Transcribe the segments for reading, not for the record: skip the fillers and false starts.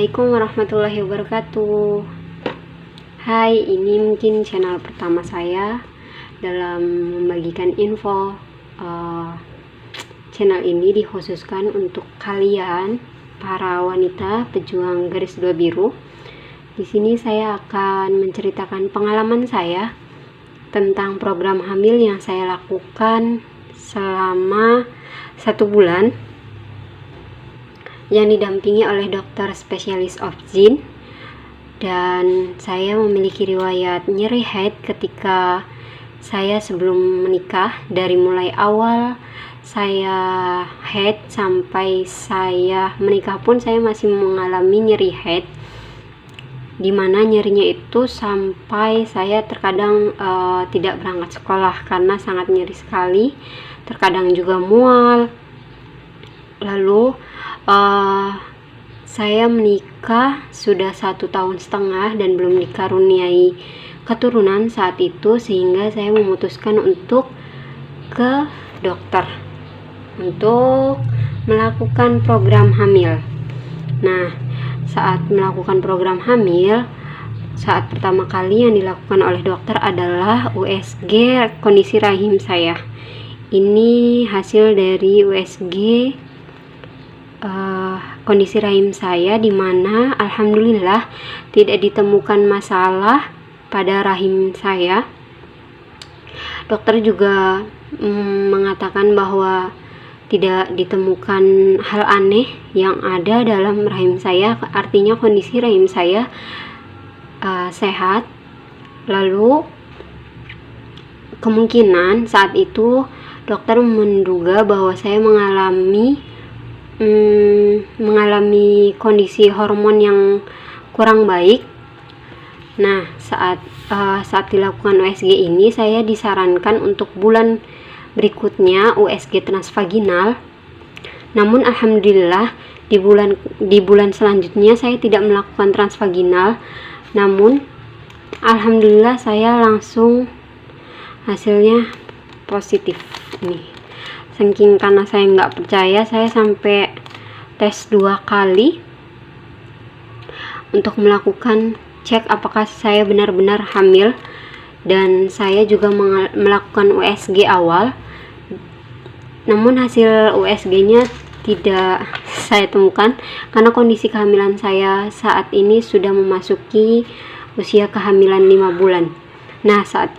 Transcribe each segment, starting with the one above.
Assalamualaikum warahmatullahi wabarakatuh. Hai, ini mungkin channel pertama saya dalam membagikan info. Channel ini dikhususkan untuk kalian para wanita pejuang garis 2 biru. Di sini saya akan menceritakan pengalaman saya tentang program hamil yang saya lakukan selama 1 bulan yang didampingi oleh dokter spesialis OB/GYN, dan saya memiliki riwayat nyeri haid ketika saya sebelum menikah. Dari mulai awal saya haid sampai saya menikah pun saya masih mengalami nyeri haid, dimana nyerinya itu sampai saya terkadang tidak berangkat sekolah karena sangat nyeri sekali, terkadang juga mual. Lalu saya menikah sudah 1,5 tahun dan belum dikaruniai keturunan saat itu, sehingga saya memutuskan untuk ke dokter untuk melakukan program hamil. Nah, saat melakukan program hamil, saat pertama kali yang dilakukan oleh dokter adalah USG kondisi rahim saya. Ini hasil dari USG kondisi rahim saya, dimana alhamdulillah tidak ditemukan masalah pada rahim saya. Dokter juga mengatakan bahwa tidak ditemukan hal aneh yang ada dalam rahim saya, artinya kondisi rahim saya sehat. Lalu kemungkinan saat itu dokter menduga bahwa saya mengalami kondisi hormon yang kurang baik. Nah, saat dilakukan USG ini, saya disarankan untuk bulan berikutnya USG transvaginal. Namun alhamdulillah di bulan selanjutnya saya tidak melakukan transvaginal. Namun alhamdulillah saya langsung hasilnya positif nih. Saking karena saya nggak percaya, saya sampai tes 2 kali untuk melakukan cek apakah saya benar-benar hamil, dan saya juga melakukan USG awal. Namun hasil USG-nya tidak saya temukan karena kondisi kehamilan saya saat ini sudah memasuki usia kehamilan 5 bulan. Nah, saat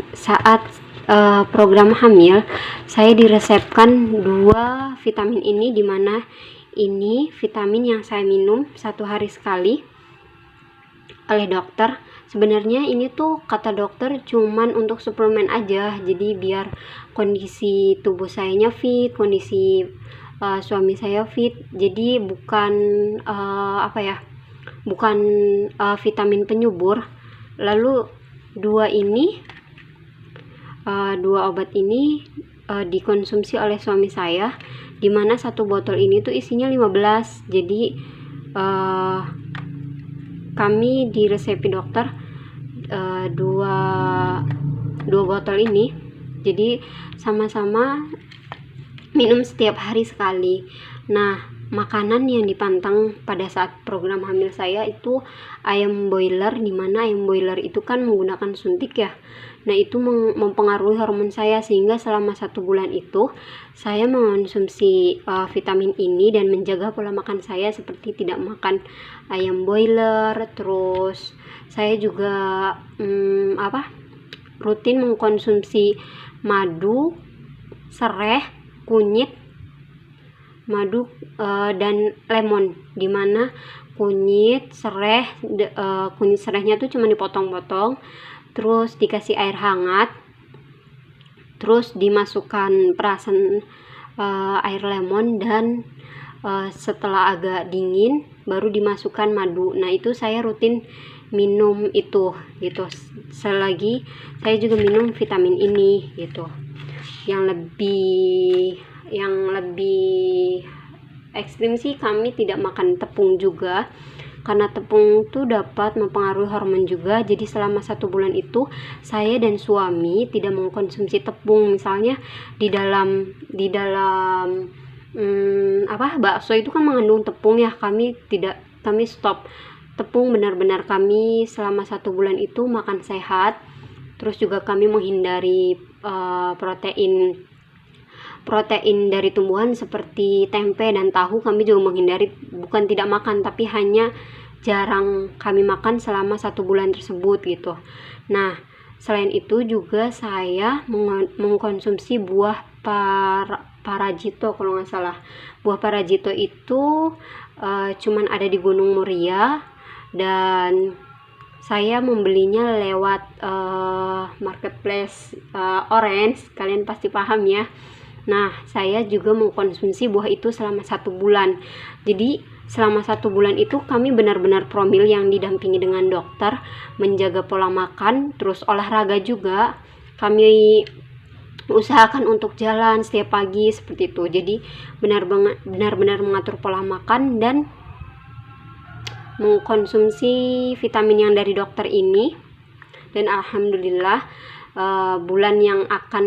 program hamil, saya diresepkan 2 vitamin ini, dimana ini vitamin yang saya minum 1 hari sekali oleh dokter. Sebenarnya ini tuh kata dokter cuman untuk suplemen aja, jadi biar kondisi tubuh sayanya fit, kondisi suami saya fit, jadi bukan bukan vitamin penyubur. Lalu 2 obat ini dikonsumsi oleh suami saya, dimana 1 botol ini tuh isinya 15. Jadi kami diresepi dokter 2 botol ini, jadi sama-sama minum setiap hari sekali. Nah, makanan yang dipantang pada saat program hamil saya itu ayam boiler, dimana ayam boiler itu kan menggunakan suntik ya. Nah, itu mempengaruhi hormon saya, sehingga selama 1 bulan itu saya mengonsumsi vitamin ini dan menjaga pola makan saya seperti tidak makan ayam boiler. Terus saya juga rutin mengkonsumsi madu, sereh, kunyit, madu dan lemon, dimana kunyit serehnya tuh cuma dipotong-potong, terus dikasih air hangat, terus dimasukkan perasan air lemon, dan setelah agak dingin baru dimasukkan madu. Nah, itu saya rutin minum itu gitu. Selagi saya juga minum vitamin ini gitu. Yang lebih ekstrim sih, kami tidak makan tepung juga, karena tepung itu dapat mempengaruhi hormon juga. Jadi selama 1 bulan itu saya dan suami tidak mengkonsumsi tepung. Misalnya di dalam bakso itu kan mengandung tepung ya, kami stop tepung, benar-benar kami selama 1 bulan itu makan sehat. Terus juga kami menghindari protein dari tumbuhan seperti tempe dan tahu. Kami juga menghindari, bukan tidak makan, tapi hanya jarang kami makan selama 1 bulan tersebut gitu. Nah, selain itu juga saya mengkonsumsi buah parajito kalau nggak salah. Buah parajito itu cuman ada di Gunung Muria, dan saya membelinya lewat marketplace Orange. Kalian pasti paham ya. Nah, saya juga mengkonsumsi buah itu selama 1 bulan. Jadi selama 1 bulan itu kami benar-benar promil yang didampingi dengan dokter, menjaga pola makan, terus olahraga juga. Kami usahakan untuk jalan setiap pagi seperti itu. Jadi benar-benar mengatur pola makan dan mengkonsumsi vitamin yang dari dokter ini. Dan alhamdulillah bulan yang akan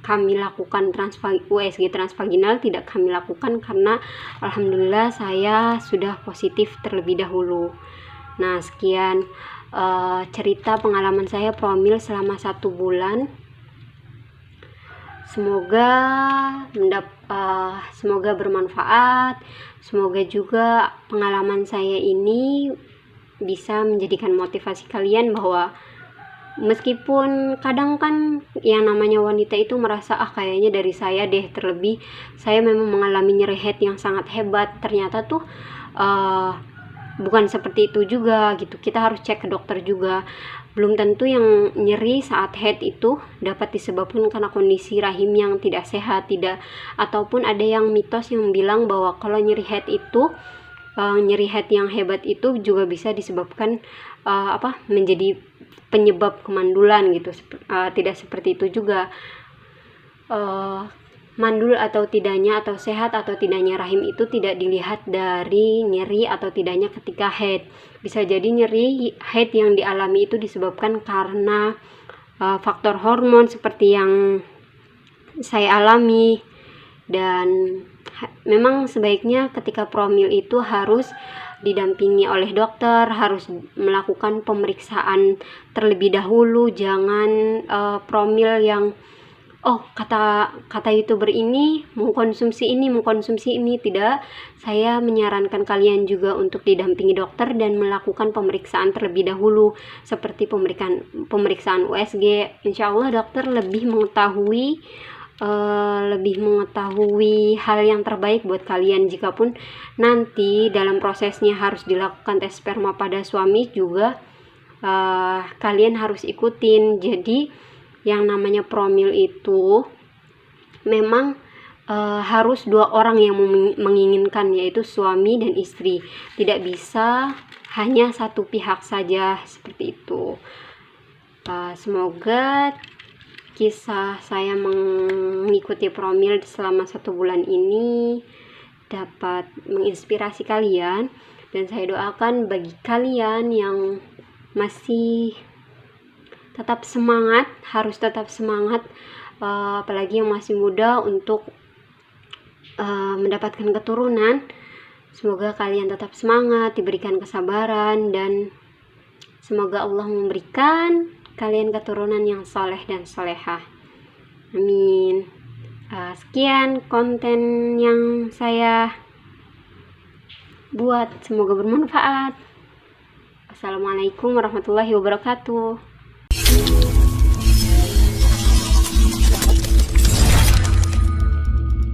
kami lakukan USG transvaginal tidak kami lakukan karena alhamdulillah saya sudah positif terlebih dahulu. Nah, sekian cerita pengalaman saya promil selama 1 bulan. Semoga bermanfaat. Semoga juga pengalaman saya ini bisa menjadikan motivasi kalian bahwa meskipun kadang kan yang namanya wanita itu merasa kayaknya dari saya deh, terlebih saya memang mengalami nyeri head yang sangat hebat. Ternyata tuh bukan seperti itu juga gitu. Kita harus cek ke dokter juga. Belum tentu yang nyeri saat head itu dapat disebabkan karena kondisi rahim yang tidak sehat, ataupun ada yang mitos yang bilang bahwa kalau nyeri head itu nyeri head yang hebat itu juga bisa disebabkan menjadi penyebab kemandulan gitu. Tidak seperti itu juga. Mandul atau tidaknya, atau sehat atau tidaknya rahim itu tidak dilihat dari nyeri atau tidaknya ketika haid. Bisa jadi nyeri haid yang dialami itu disebabkan karena faktor hormon seperti yang saya alami. Dan memang sebaiknya ketika promil itu harus didampingi oleh dokter, harus melakukan pemeriksaan terlebih dahulu. Jangan promil yang kata YouTuber ini mengkonsumsi ini. Tidak, saya menyarankan kalian juga untuk didampingi dokter dan melakukan pemeriksaan terlebih dahulu seperti pemeriksaan USG. Insya Allah dokter lebih mengetahui hal yang terbaik buat kalian. Jikapun nanti dalam prosesnya harus dilakukan tes sperma pada suami juga, kalian harus ikutin. Jadi yang namanya promil itu memang harus 2 orang yang menginginkan, yaitu suami dan istri. Tidak bisa hanya satu pihak saja seperti itu. Semoga kisah saya mengikuti promil selama 1 bulan ini dapat menginspirasi kalian, dan saya doakan bagi kalian yang masih tetap semangat, harus tetap semangat, apalagi yang masih muda, untuk mendapatkan keturunan. Semoga kalian tetap semangat, diberikan kesabaran, dan semoga Allah memberikan kalian keturunan yang soleh dan solehah. Amin. Sekian konten yang saya buat, semoga bermanfaat. Assalamualaikum warahmatullahi wabarakatuh.